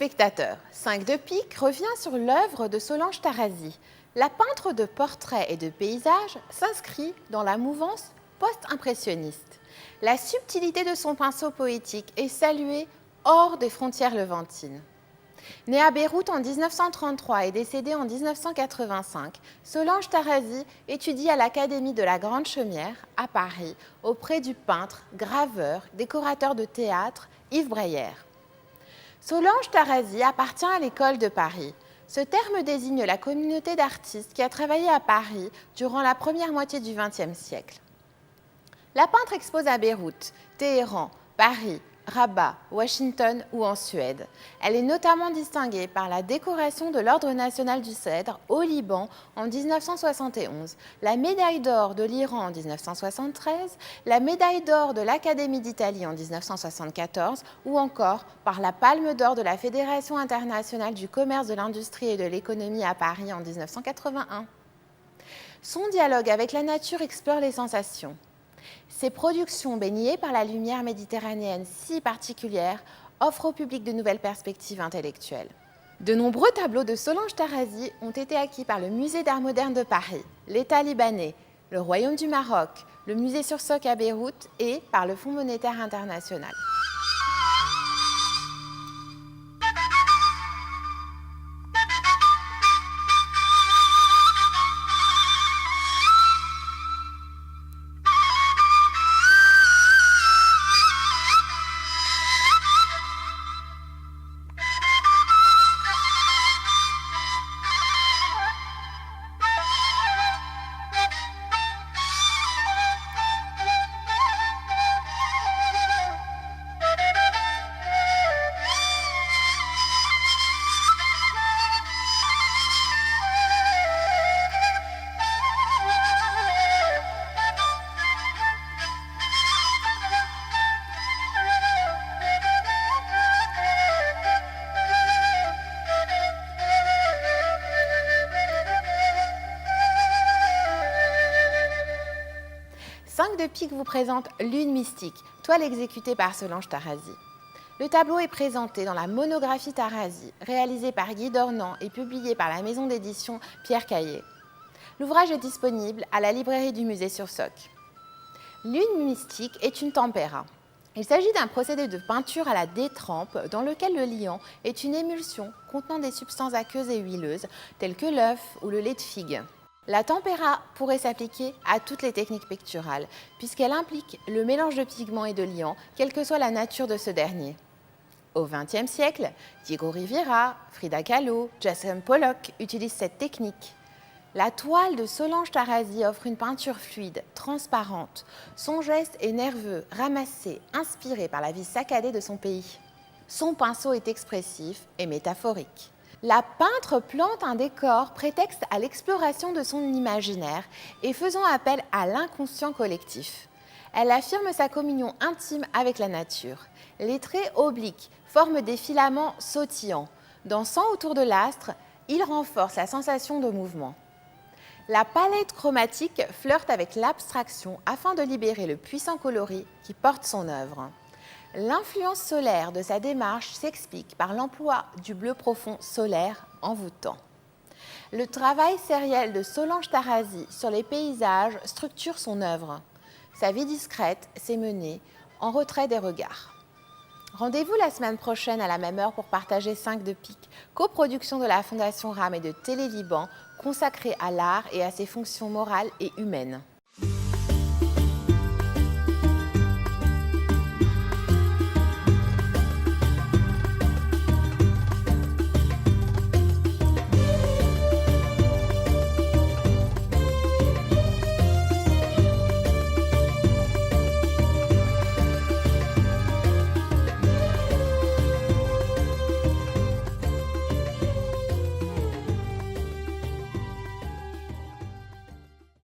téléspectateurs, 5 de pique revient sur l'œuvre de Solange Tarazi. La peintre de portraits et de paysages s'inscrit dans la mouvance post-impressionniste. La subtilité de son pinceau poétique est saluée hors des frontières levantines. Née à Beyrouth en 1933 et décédée en 1985, Solange Tarazi étudie à l'Académie de la Grande Chaumière, à Paris, auprès du peintre, graveur, décorateur de théâtre Yves Breyer. Solange Tarazi appartient à l'École de Paris. Ce terme désigne la communauté d'artistes qui a travaillé à Paris durant la première moitié du XXe siècle. La peintre expose à Beyrouth, Téhéran, Paris, Rabat, Washington ou en Suède. Elle est notamment distinguée par la décoration de l'Ordre national du Cèdre au Liban en 1971, la médaille d'or de l'Iran en 1973, la médaille d'or de l'Académie d'Italie en 1974 ou encore par la palme d'or de la Fédération internationale du commerce, de l'industrie et de l'économie à Paris en 1981. Son dialogue avec la nature explore les sensations. Ces productions baignées par la lumière méditerranéenne si particulière offrent au public de nouvelles perspectives intellectuelles. De nombreux tableaux de Solange Tarazi ont été acquis par le Musée d'art moderne de Paris, l'État libanais, le Royaume du Maroc, le Musée Sursock à Beyrouth et par le Fonds monétaire international. Cinq de pique vous présente Lune mystique, toile exécutée par Solange Tarazi. Le tableau est présenté dans la monographie Tarazi, réalisée par Guy Dornand et publiée par la maison d'édition Pierre Caillé. L'ouvrage est disponible à la librairie du musée Sursock. Lune mystique est une tempéra. Il s'agit d'un procédé de peinture à la détrempe dans lequel le liant est une émulsion contenant des substances aqueuses et huileuses telles que l'œuf ou le lait de figue. La tempéra pourrait s'appliquer à toutes les techniques picturales, puisqu'elle implique le mélange de pigments et de liants, quelle que soit la nature de ce dernier. Au XXe siècle, Diego Rivera, Frida Kahlo, Jackson Pollock utilisent cette technique. La toile de Solange Tarazi offre une peinture fluide, transparente. Son geste est nerveux, ramassé, inspiré par la vie saccadée de son pays. Son pinceau est expressif et métaphorique. La peintre plante un décor prétexte à l'exploration de son imaginaire et faisant appel à l'inconscient collectif. Elle affirme sa communion intime avec la nature. Les traits obliques forment des filaments sautillants. Dansant autour de l'astre, ils renforcent la sensation de mouvement. La palette chromatique flirte avec l'abstraction afin de libérer le puissant coloris qui porte son œuvre. L'influence solaire de sa démarche s'explique par l'emploi du bleu profond solaire envoûtant. Le travail sériel de Solange Tarazi sur les paysages structure son œuvre. Sa vie discrète s'est menée en retrait des regards. Rendez-vous la semaine prochaine à la même heure pour partager 5 de pique, coproduction de la Fondation RAM et de Télé Liban, consacrée à l'art et à ses fonctions morales et humaines.